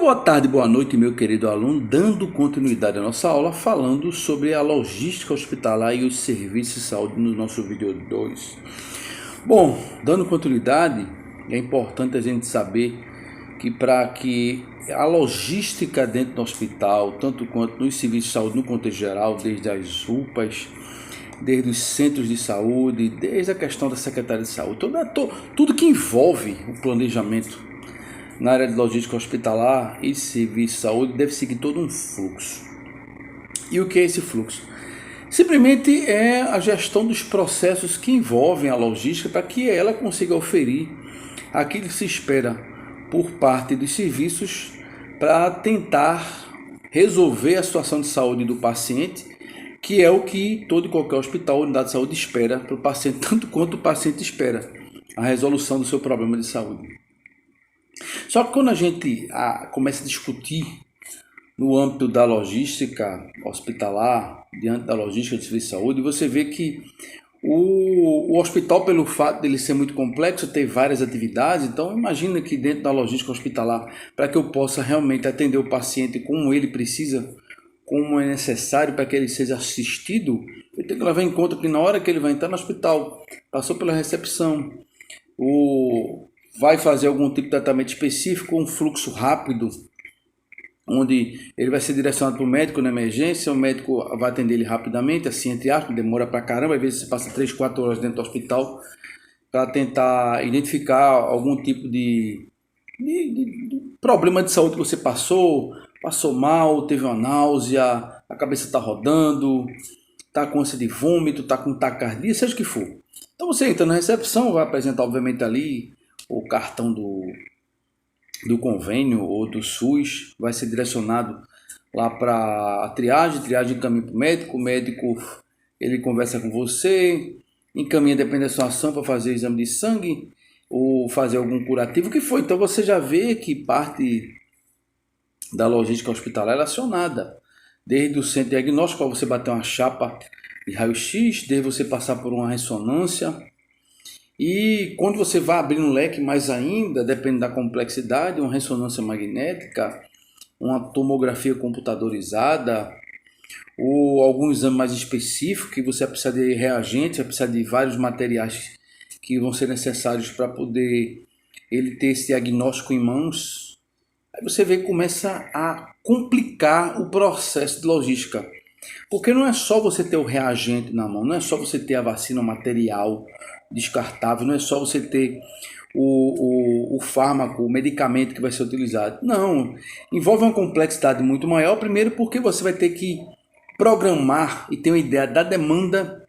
Boa tarde, boa noite, meu querido aluno, dando continuidade à nossa aula, falando sobre a logística hospitalar e os serviços de saúde no nosso vídeo 2. Bom, dando continuidade, é importante a gente saber que para que a logística dentro do hospital, tanto quanto nos serviços de saúde no contexto geral, desde as UPAs, desde os centros de saúde, desde a questão da Secretaria de Saúde, tudo que envolve o planejamento na área de logística hospitalar e serviço de saúde deve seguir todo um fluxo. E o que é esse fluxo? Simplesmente é a gestão dos processos que envolvem a logística para que ela consiga oferir aquilo que se espera por parte dos serviços para tentar resolver a situação de saúde do paciente, que é o que todo e qualquer hospital ou unidade de saúde espera para o paciente, tanto quanto o paciente espera a resolução do seu problema de saúde. Só que quando a gente começa a discutir no âmbito da logística hospitalar, diante da logística de serviço de saúde, você vê que o hospital, pelo fato dele ser muito complexo, ter várias atividades, então imagina que dentro da logística hospitalar, para que eu possa realmente atender o paciente como ele precisa, como é necessário para que ele seja assistido, eu tenho que levar em conta que na hora que ele vai entrar no hospital, passou pela recepção, vai fazer algum tipo de tratamento específico, um fluxo rápido, onde ele vai ser direcionado para o médico na emergência, o médico vai atender ele rapidamente, assim, entre aspas, demora pra caramba, às vezes você passa 3, 4 horas dentro do hospital para tentar identificar algum tipo de problema de saúde que você passou mal, teve uma náusea, a cabeça está rodando, está com ânsia de vômito, está com taquicardia, seja o que for. Então você entra na recepção, vai apresentar obviamente ali o cartão do convênio ou do SUS, vai ser direcionado lá para a triagem encaminha para o médico ele conversa com você, encaminha dependendo da situação para fazer o exame de sangue ou fazer algum curativo, o que for. Então você já vê que parte da logística hospitalar é relacionada, desde o centro diagnóstico, para você bater uma chapa de raio-x, desde você passar por uma ressonância. E quando você vai abrindo um leque mais ainda, depende da complexidade, uma ressonância magnética, uma tomografia computadorizada, ou algum exame mais específico, que você vai precisar de reagentes, vai precisar de vários materiais que vão ser necessários para poder ele ter esse diagnóstico em mãos. Aí você vê que começa a complicar o processo de logística. Porque não é só você ter o reagente na mão, não é só você ter a vacina, o material descartável, não é só você ter o fármaco, o medicamento que vai ser utilizado. Não, envolve uma complexidade muito maior. Primeiro porque você vai ter que programar e ter uma ideia da demanda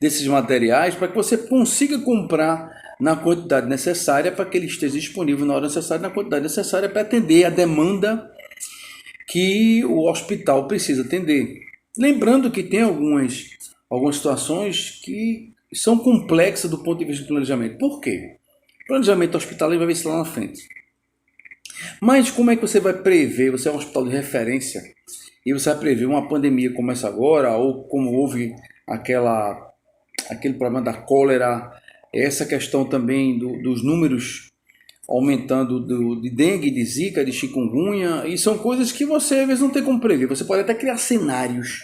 desses materiais para que você consiga comprar na quantidade necessária para que ele esteja disponível na hora necessária, na quantidade necessária para atender a demanda que o hospital precisa atender. Lembrando que tem algumas situações que são complexas do ponto de vista do planejamento. Por quê? O planejamento hospitalar vai ver isso lá na frente. Mas como é que você vai prever? Você é um hospital de referência e você vai prever uma pandemia como essa agora, ou como houve aquele problema da cólera, essa questão também dos números aumentando de dengue, de zika, de chikungunya, e são coisas que você às vezes não tem como prever. Você pode até criar cenários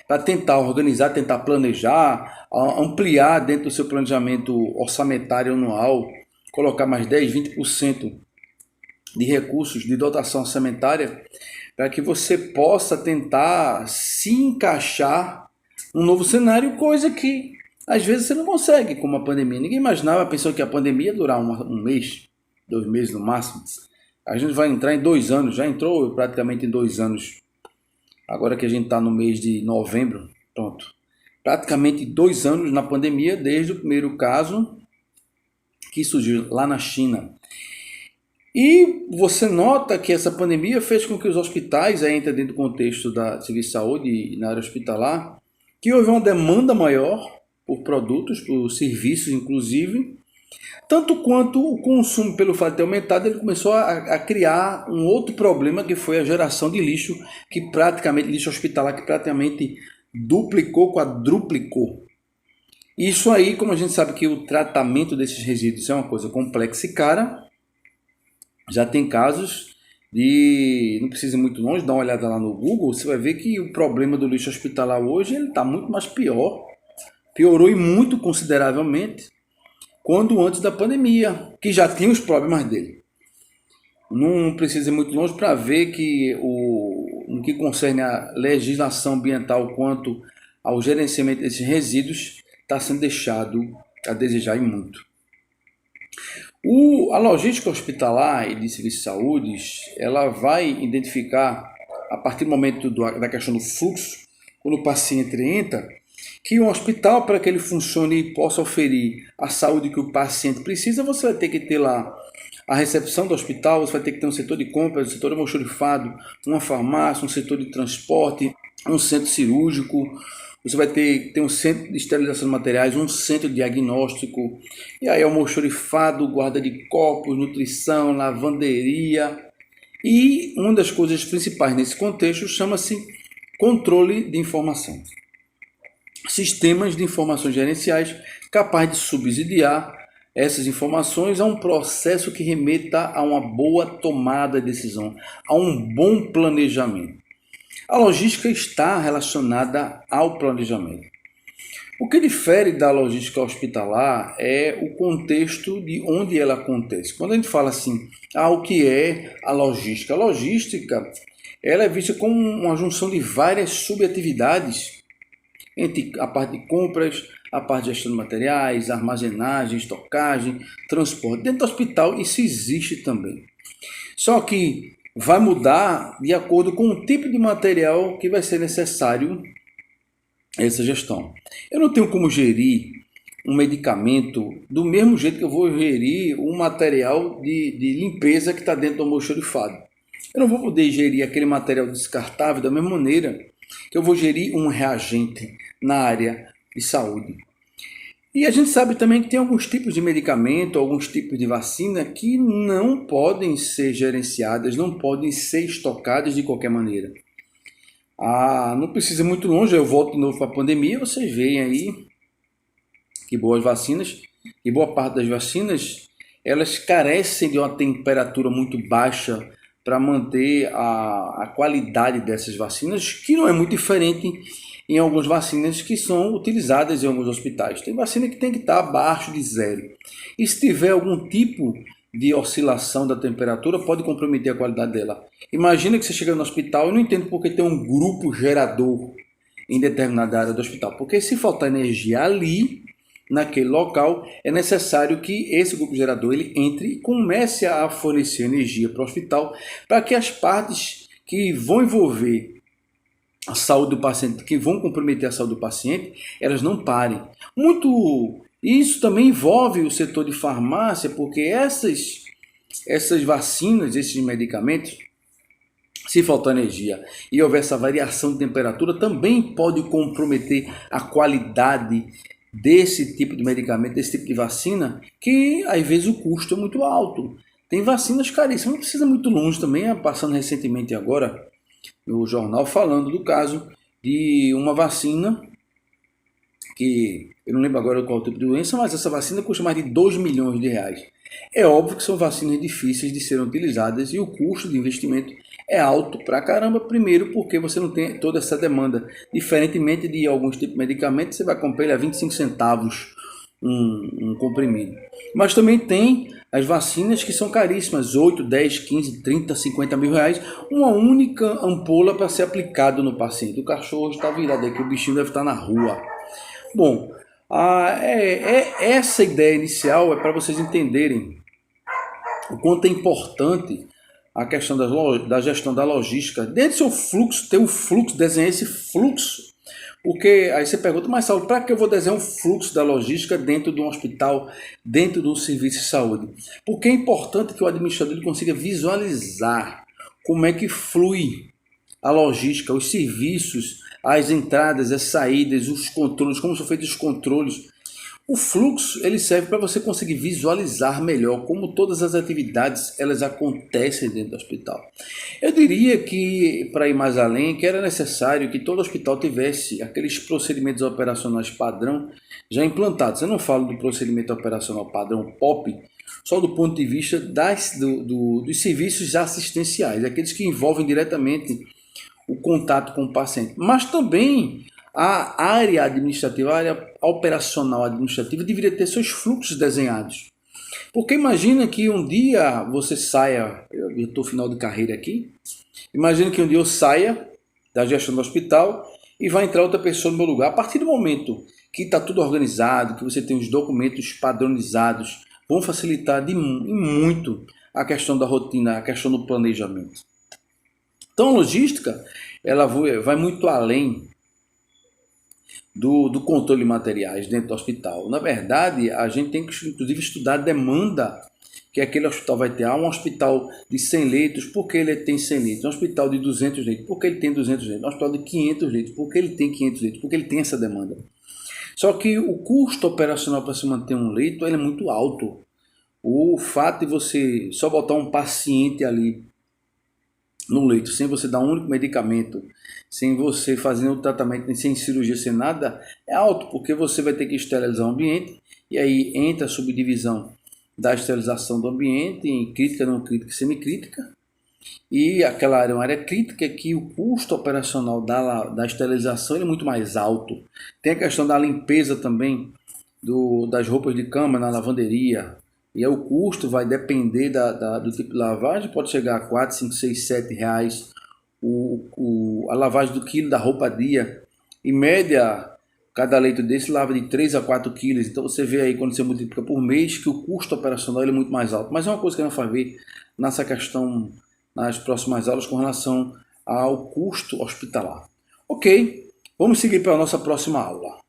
para tentar organizar, tentar planejar, ampliar dentro do seu planejamento orçamentário anual, colocar mais 10, 20% de recursos de dotação orçamentária para que você possa tentar se encaixar num novo cenário, coisa que às vezes você não consegue, como a pandemia. Ninguém imaginava, pensou que a pandemia ia durar um mês, 2 meses no máximo. A gente vai entrar em 2 anos, já entrou praticamente em 2 anos. Agora que a gente está no mês de novembro, pronto. Praticamente 2 anos na pandemia, desde o primeiro caso que surgiu lá na China. E você nota que essa pandemia fez com que os hospitais, aí entra dentro do contexto da serviço de saúde e na área hospitalar, que houve uma demanda maior por produtos, por serviços inclusive, tanto quanto o consumo, pelo fato de ter aumentado, ele começou a criar um outro problema, que foi a geração de lixo, lixo hospitalar, que praticamente duplicou, quadruplicou. Isso aí, como a gente sabe que o tratamento desses resíduos é uma coisa complexa e cara, já tem casos não precisa ir muito longe, dá uma olhada lá no Google, você vai ver que o problema do lixo hospitalar hoje está muito mais pior. Piorou e muito consideravelmente quando antes da pandemia, que já tinha os problemas dele. Não precisa ir muito longe para ver que no que concerne a legislação ambiental quanto ao gerenciamento desses resíduos está sendo deixado a desejar e muito. A logística hospitalar e de serviços de saúde, ela vai identificar, a partir do momento da questão do fluxo, quando o paciente entra, que um hospital, para que ele funcione e possa oferir a saúde que o paciente precisa, você vai ter que ter lá a recepção do hospital, você vai ter que ter um setor de compras, um setor de almoxarifado, uma farmácia, um setor de transporte, um centro cirúrgico, você vai ter um centro de esterilização de materiais, um centro de diagnóstico, e aí almoxarifado, guarda de copos, nutrição, lavanderia. E uma das coisas principais nesse contexto chama-se controle de informação. Sistemas de informações gerenciais capazes de subsidiar essas informações a um processo que remeta a uma boa tomada de decisão, a um bom planejamento. A logística está relacionada ao planejamento. O que difere da logística hospitalar é o contexto de onde ela acontece. Quando a gente fala assim, o que é a logística? A logística ela é vista como uma junção de várias subatividades entre a parte de compras, a parte de gestão de materiais, armazenagem, estocagem, transporte. Dentro do hospital isso existe também. Só que vai mudar de acordo com o tipo de material que vai ser necessário essa gestão. Eu não tenho como gerir um medicamento do mesmo jeito que eu vou gerir um material de limpeza que está dentro do almoxarifado. Eu não vou poder gerir aquele material descartável da mesma maneira que eu vou gerir um reagente na área de saúde. E a gente sabe também que tem alguns tipos de medicamento, alguns tipos de vacina que não podem ser gerenciadas, não podem ser estocadas de qualquer maneira. Não precisa ir muito longe, eu volto de novo para a pandemia, vocês veem aí que boas vacinas, e boa parte das vacinas, elas carecem de uma temperatura muito baixa para manter a qualidade dessas vacinas, que não é muito diferente em algumas vacinas que são utilizadas em alguns hospitais. Tem vacina que tem que estar abaixo de 0. E se tiver algum tipo de oscilação da temperatura, pode comprometer a qualidade dela. Imagina que você chega no hospital, eu não entendo porque tem um grupo gerador em determinada área do hospital. Porque se faltar energia ali, naquele local, é necessário que esse grupo gerador ele entre e comece a fornecer energia para o hospital, para que as partes que vão envolver a saúde do paciente, que vão comprometer a saúde do paciente, elas não parem. Isso também envolve o setor de farmácia, porque essas vacinas, esses medicamentos, se faltar energia e houver essa variação de temperatura, também pode comprometer a qualidade desse tipo de medicamento, desse tipo de vacina, que às vezes o custo é muito alto. Tem vacinas caríssimas, não precisa ir muito longe também, passando recentemente agora no jornal falando do caso de uma vacina que eu não lembro agora qual tipo de doença, mas essa vacina custa mais de 2 milhões de reais. É óbvio que são vacinas difíceis de serem utilizadas e o custo de investimento é alto pra caramba, primeiro porque você não tem toda essa demanda. Diferentemente de alguns tipos de medicamentos, você vai comprar ele a 25 centavos um comprimido. Mas também tem as vacinas que são caríssimas, 8, 10, 15, 30, 50 mil reais, uma única ampola para ser aplicado no paciente. O cachorro está virado aqui, o bichinho deve estar na rua. Bom, essa ideia inicial é para vocês entenderem o quanto é importante a questão da gestão da logística. Dentro do seu fluxo, ter o fluxo, desenhar esse fluxo. Porque aí você pergunta, mas Saulo, para que eu vou desenhar um fluxo da logística dentro de um hospital, dentro de um serviço de saúde? Porque é importante que o administrador consiga visualizar como é que flui a logística, os serviços, as entradas, as saídas, os controles, como são feitos os controles. O fluxo ele serve para você conseguir visualizar melhor como todas as atividades elas acontecem dentro do hospital. Eu diria que, para ir mais além, que era necessário que todo hospital tivesse aqueles procedimentos operacionais padrão já implantados. Eu não falo do procedimento operacional padrão POP, só do ponto de vista dos serviços assistenciais, aqueles que envolvem diretamente o contato com o paciente, mas também a área administrativa, a área operacional administrativa deveria ter seus fluxos desenhados. Porque imagina que um dia você saia, eu estou final de carreira aqui, imagina que um dia eu saia da gestão do hospital e vai entrar outra pessoa no meu lugar. A partir do momento que está tudo organizado, que você tem os documentos padronizados, vão facilitar em muito a questão da rotina, a questão do planejamento. Então a logística ela vai muito além do controle de materiais dentro do hospital. Na verdade, a gente tem que inclusive estudar a demanda que aquele hospital vai ter. Um hospital de 100 leitos, por que ele tem 100 leitos? Um hospital de 200 leitos, por que ele tem 200 leitos? Um hospital de 500 leitos, por que ele tem 500 leitos? Porque ele tem essa demanda. Só que o custo operacional para se manter um leito ele é muito alto. O fato de você só botar um paciente ali no leito, sem você dar um único medicamento, sem você fazer o tratamento, sem cirurgia, sem nada, é alto, porque você vai ter que esterilizar o ambiente, e aí entra a subdivisão da esterilização do ambiente em crítica, não crítica e semicrítica, e aquela área é uma área crítica que o custo operacional da esterilização é muito mais alto. Tem a questão da limpeza também das roupas de cama na lavanderia, e aí o custo vai depender do tipo de lavagem, pode chegar a 4, 5, 6, 7 reais a lavagem do quilo da roupa a dia. Em média, cada leito desse lava de 3 a 4 quilos. Então você vê aí, quando você multiplica por mês, que o custo operacional é muito mais alto. Mas é uma coisa que a gente vai ver nessa questão, nas próximas aulas, com relação ao custo hospitalar. Ok, vamos seguir para a nossa próxima aula.